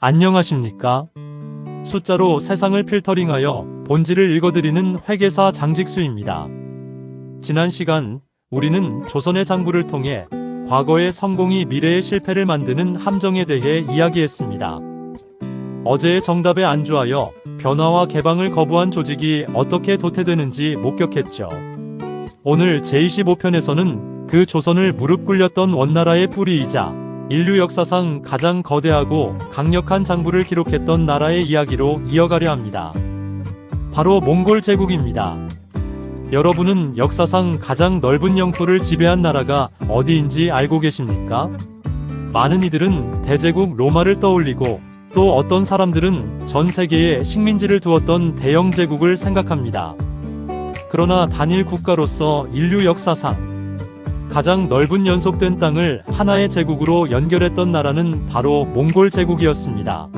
안녕하십니까? 숫자로 세상을 필터링하여 본질을 읽어드리는 회계사 장직수입니다. 지난 시간 우리는 조선의 장부를 통해 과거의 성공이 미래의 실패를 만드는 함정에 대해 이야기했습니다. 어제의 정답에 안주하여 변화와 개방을 거부한 조직이 어떻게 도태되는지 목격했죠. 오늘 제25편에서는 그 조선을 무릎 꿇렸던 원나라의 뿌리이자 인류 역사상 가장 거대하고 강력한 장부를 기록했던 나라의 이야기로 이어가려 합니다. 바로 몽골 제국입니다. 여러분은 역사상 가장 넓은 영토를 지배한 나라가 어디인지 알고 계십니까? 많은 이들은 대제국 로마를 떠올리고 또 어떤 사람들은 전 세계에 식민지를 두었던 대영 제국을 생각합니다. 그러나 단일 국가로서 인류 역사상 가장 넓은 연속된 땅을 하나의 제국으로 연결했던 나라는 바로 몽골 제국이었습니다.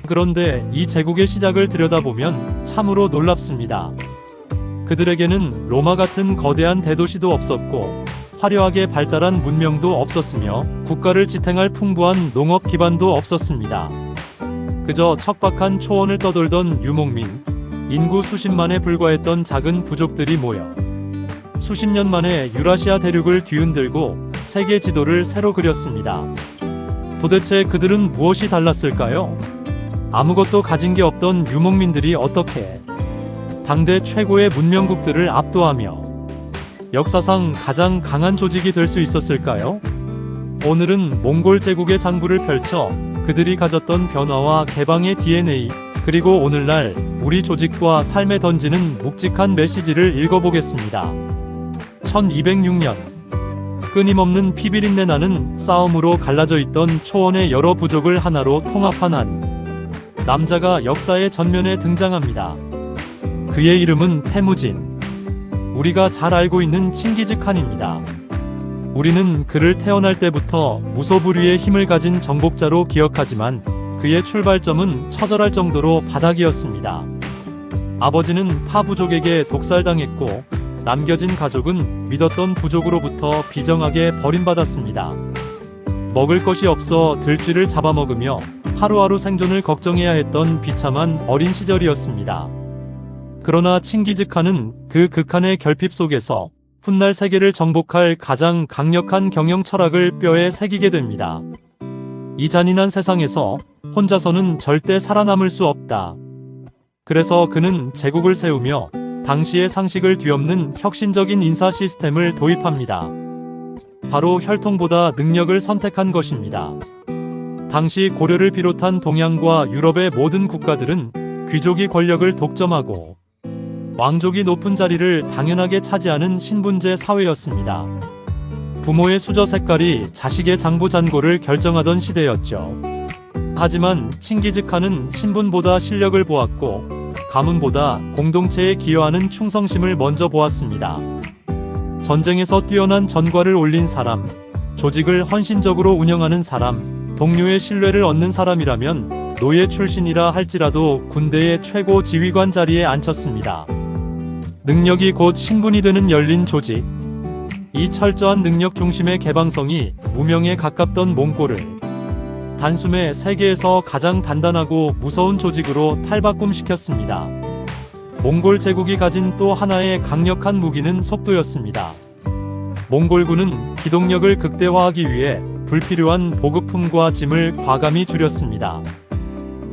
그런데 이 제국의 시작을 들여다보면 참으로 놀랍습니다. 그들에게는 로마 같은 거대한 대도시도 없었고 화려하게 발달한 문명도 없었으며 국가를 지탱할 풍부한 농업 기반도 없었습니다. 그저 척박한 초원을 떠돌던 유목민, 인구 수십만에 불과했던 작은 부족들이 모여 수십 년 만에 유라시아 대륙을 뒤흔들고 세계 지도를 새로 그렸습니다. 도대체 그들은 무엇이 달랐을까요? 아무것도 가진 게 없던 유목민들이 어떻게 당대 최고의 문명국들을 압도하며 역사상 가장 강한 조직이 될 수 있었을까요? 오늘은 몽골 제국의 장부를 펼쳐 그들이 가졌던 변화와 개방의 DNA, 그리고 오늘날 우리 조직과 삶에 던지는 묵직한 메시지를 읽어보겠습니다. 1206년 끊임없는 피비린내 나는 싸움으로 갈라져 있던 초원의 여러 부족을 하나로 통합한 한 남자가 역사의 전면에 등장합니다. 그의 이름은 태무진. 우리가 잘 알고 있는 칭기즈칸입니다. 우리는 그를 태어날 때부터 무소불위의 힘을 가진 정복자로 기억하지만 그의 출발점은 처절할 정도로 바닥이었습니다. 아버지는 타 부족에게 독살당했고 남겨진 가족은 믿었던 부족으로부터 비정하게 버림받았습니다. 먹을 것이 없어 들쥐를 잡아먹으며 하루하루 생존을 걱정해야 했던 비참한 어린 시절이었습니다. 그러나 칭기즈칸은 그 극한의 결핍 속에서 훗날 세계를 정복할 가장 강력한 경영 철학을 뼈에 새기게 됩니다. 이 잔인한 세상에서 혼자서는 절대 살아남을 수 없다. 그래서 그는 제국을 세우며 당시의 상식을 뒤엎는 혁신적인 인사 시스템을 도입합니다. 바로 혈통보다 능력을 선택한 것입니다. 당시 고려를 비롯한 동양과 유럽의 모든 국가들은 귀족이 권력을 독점하고 왕족이 높은 자리를 당연하게 차지하는 신분제 사회였습니다. 부모의 수저 색깔이 자식의 장부 잔고를 결정하던 시대였죠. 하지만 칭기즈칸은 신분보다 실력을 보았고 가문보다 공동체에 기여하는 충성심을 먼저 보았습니다. 전쟁에서 뛰어난 전과를 올린 사람, 조직을 헌신적으로 운영하는 사람, 동료의 신뢰를 얻는 사람이라면 노예 출신이라 할지라도 군대의 최고 지휘관 자리에 앉혔습니다. 능력이 곧 신분이 되는 열린 조직. 이 철저한 능력 중심의 개방성이 무명에 가깝던 몽골을 단숨에 세계에서 가장 단단하고 무서운 조직으로 탈바꿈시켰습니다. 몽골 제국이 가진 또 하나의 강력한 무기는 속도였습니다. 몽골군은 기동력을 극대화하기 위해 불필요한 보급품과 짐을 과감히 줄였습니다.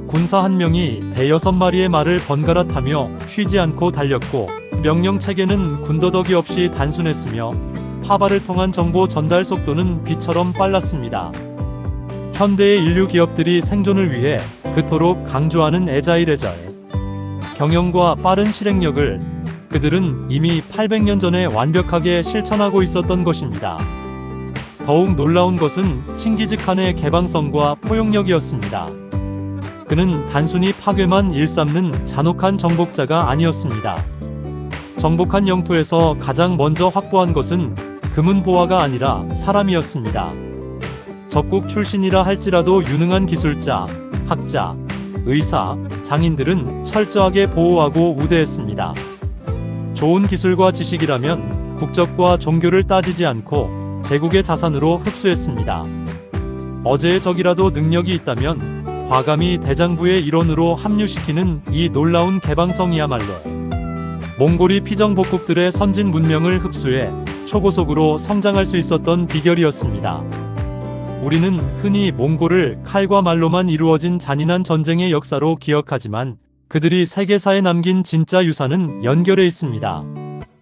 군사 한 명이 대여섯 마리의 말을 번갈아 타며 쉬지 않고 달렸고 명령 체계는 군더더기 없이 단순했으며 파발을 통한 정보 전달 속도는 빛처럼 빨랐습니다. 현대의 인류 기업들이 생존을 위해 그토록 강조하는 애자일 애절, 경영과 빠른 실행력을 그들은 이미 800년 전에 완벽하게 실천하고 있었던 것입니다. 더욱 놀라운 것은 칭기즈칸의 개방성과 포용력이었습니다. 그는 단순히 파괴만 일삼는 잔혹한 정복자가 아니었습니다. 정복한 영토에서 가장 먼저 확보한 것은 금은보화가 아니라 사람이었습니다. 적국 출신이라 할지라도 유능한 기술자, 학자, 의사, 장인들은 철저하게 보호하고 우대했습니다. 좋은 기술과 지식이라면 국적과 종교를 따지지 않고 제국의 자산으로 흡수했습니다. 어제의 적이라도 능력이 있다면 과감히 대장부의 일원으로 합류시키는 이 놀라운 개방성이야말로 몽골이 피정복국들의 선진 문명을 흡수해 초고속으로 성장할 수 있었던 비결이었습니다. 우리는 흔히 몽골을 칼과 말로만 이루어진 잔인한 전쟁의 역사로 기억하지만 그들이 세계사에 남긴 진짜 유산은 연결해 있습니다.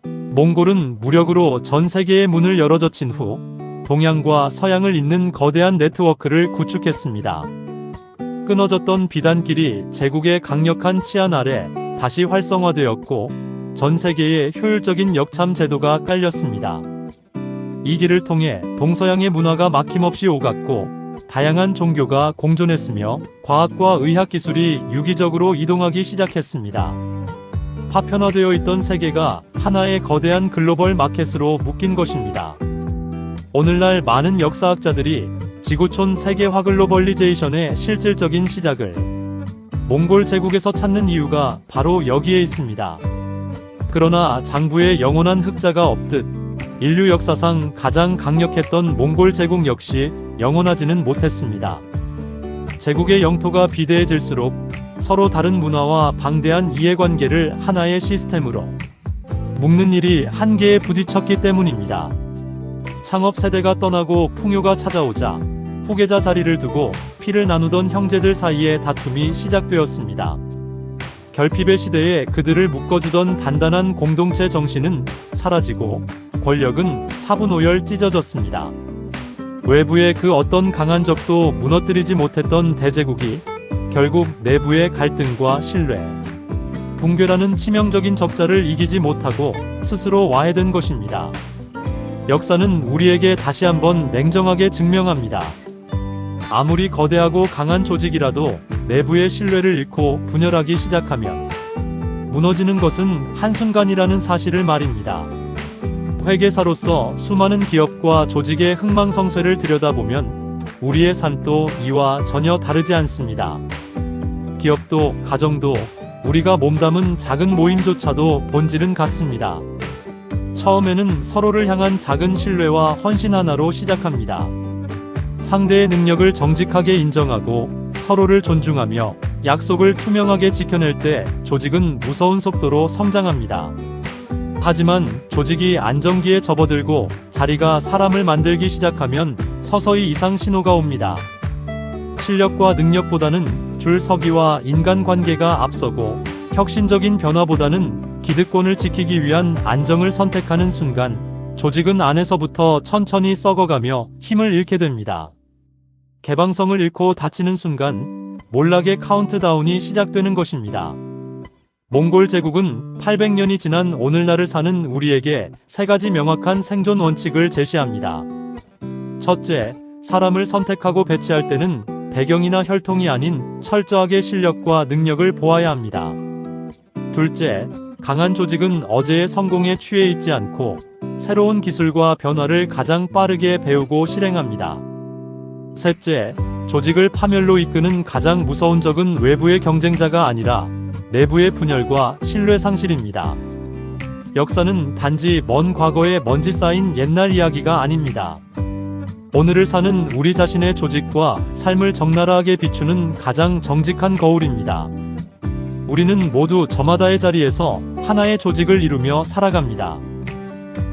몽골은 무력으로 전 세계의 문을 열어젖힌 후 동양과 서양을 잇는 거대한 네트워크를 구축했습니다. 끊어졌던 비단길이 제국의 강력한 치안 아래 다시 활성화되었고 전 세계에 효율적인 역참 제도가 깔렸습니다. 이 길을 통해 동서양의 문화가 막힘없이 오갔고 다양한 종교가 공존했으며 과학과 의학 기술이 유기적으로 이동하기 시작했습니다. 파편화되어 있던 세계가 하나의 거대한 글로벌 마켓으로 묶인 것입니다. 오늘날 많은 역사학자들이 지구촌 세계화 글로벌리제이션의 실질적인 시작을 몽골 제국에서 찾는 이유가 바로 여기에 있습니다. 그러나 장부에 영원한 흑자가 없듯 인류 역사상 가장 강력했던 몽골 제국 역시 영원하지는 못했습니다. 제국의 영토가 비대해질수록 서로 다른 문화와 방대한 이해관계를 하나의 시스템으로 묶는 일이 한계에 부딪혔기 때문입니다. 창업 세대가 떠나고 풍요가 찾아오자 후계자 자리를 두고 피를 나누던 형제들 사이의 다툼이 시작되었습니다. 결핍의 시대에 그들을 묶어주던 단단한 공동체 정신은 사라지고 권력은 사분오열 찢어졌습니다. 외부의 그 어떤 강한 적도 무너뜨리지 못했던 대제국이 결국 내부의 갈등과 신뢰, 붕괴라는 치명적인 적자를 이기지 못하고 스스로 와해된 것입니다. 역사는 우리에게 다시 한번 냉정하게 증명합니다. 아무리 거대하고 강한 조직이라도 내부의 신뢰를 잃고 분열하기 시작하면 무너지는 것은 한순간이라는 사실을 말입니다. 회계사로서 수많은 기업과 조직의 흥망성쇠를 들여다보면 우리의 삶도 이와 전혀 다르지 않습니다. 기업도 가정도 우리가 몸담은 작은 모임조차도 본질은 같습니다. 처음에는 서로를 향한 작은 신뢰와 헌신 하나로 시작합니다. 상대의 능력을 정직하게 인정하고 서로를 존중하며 약속을 투명하게 지켜낼 때 조직은 무서운 속도로 성장합니다. 하지만 조직이 안정기에 접어들고 자리가 사람을 만들기 시작하면 서서히 이상 신호가 옵니다. 실력과 능력보다는 줄서기와 인간관계가 앞서고 혁신적인 변화보다는 기득권을 지키기 위한 안정을 선택하는 순간 조직은 안에서부터 천천히 썩어가며 힘을 잃게 됩니다. 개방성을 잃고 닫히는 순간 몰락의 카운트다운이 시작되는 것입니다. 몽골 제국은 800년이 지난 오늘날을 사는 우리에게 세 가지 명확한 생존 원칙을 제시합니다. 첫째, 사람을 선택하고 배치할 때는 배경이나 혈통이 아닌 철저하게 실력과 능력을 보아야 합니다. 둘째, 강한 조직은 어제의 성공에 취해 있지 않고 새로운 기술과 변화를 가장 빠르게 배우고 실행합니다. 셋째, 조직을 파멸로 이끄는 가장 무서운 적은 외부의 경쟁자가 아니라 내부의 분열과 신뢰 상실입니다. 역사는 단지 먼 과거에 먼지 쌓인 옛날 이야기가 아닙니다. 오늘을 사는 우리 자신의 조직과 삶을 적나라하게 비추는 가장 정직한 거울입니다. 우리는 모두 저마다의 자리에서 하나의 조직을 이루며 살아갑니다.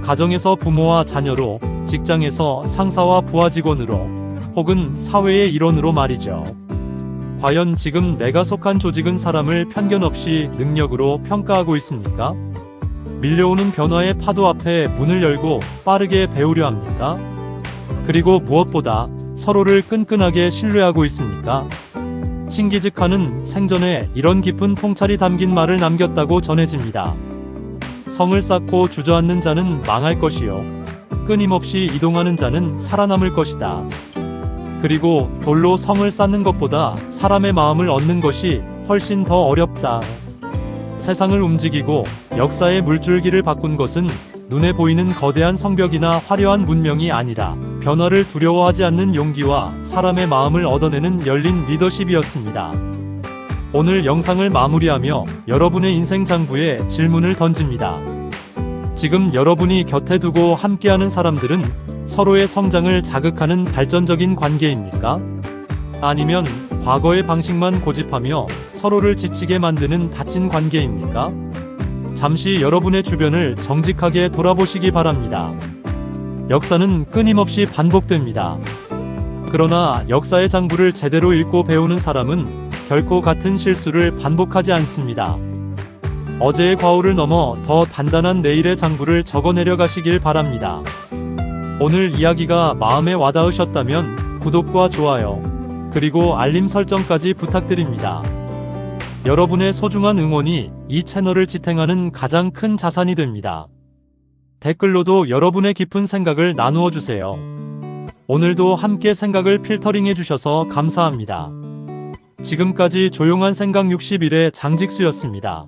가정에서 부모와 자녀로, 직장에서 상사와 부하 직원으로, 혹은 사회의 일원으로 말이죠. 과연 지금 내가 속한 조직은 사람을 편견 없이 능력으로 평가하고 있습니까? 밀려오는 변화의 파도 앞에 문을 열고 빠르게 배우려 합니까? 그리고 무엇보다 서로를 끈끈하게 신뢰하고 있습니까? 칭기즈칸은 생전에 이런 깊은 통찰이 담긴 말을 남겼다고 전해집니다. 성을 쌓고 주저앉는 자는 망할 것이요, 끊임없이 이동하는 자는 살아남을 것이다. 그리고 돌로 성을 쌓는 것보다 사람의 마음을 얻는 것이 훨씬 더 어렵다. 세상을 움직이고 역사의 물줄기를 바꾼 것은 눈에 보이는 거대한 성벽이나 화려한 문명이 아니라 변화를 두려워하지 않는 용기와 사람의 마음을 얻어내는 열린 리더십이었습니다. 오늘 영상을 마무리하며 여러분의 인생 장부에 질문을 던집니다. 지금 여러분이 곁에 두고 함께하는 사람들은 서로의 성장을 자극하는 발전적인 관계입니까? 아니면 과거의 방식만 고집하며 서로를 지치게 만드는 닫힌 관계입니까? 잠시 여러분의 주변을 정직하게 돌아보시기 바랍니다. 역사는 끊임없이 반복됩니다. 그러나 역사의 장부를 제대로 읽고 배우는 사람은 결코 같은 실수를 반복하지 않습니다. 어제의 과오를 넘어 더 단단한 내일의 장부를 적어내려 가시길 바랍니다. 오늘 이야기가 마음에 와닿으셨다면 구독과 좋아요, 그리고 알림 설정까지 부탁드립니다. 여러분의 소중한 응원이 이 채널을 지탱하는 가장 큰 자산이 됩니다. 댓글로도 여러분의 깊은 생각을 나누어 주세요. 오늘도 함께 생각을 필터링해 주셔서 감사합니다. 지금까지 조용한 생각 61의 장직수였습니다.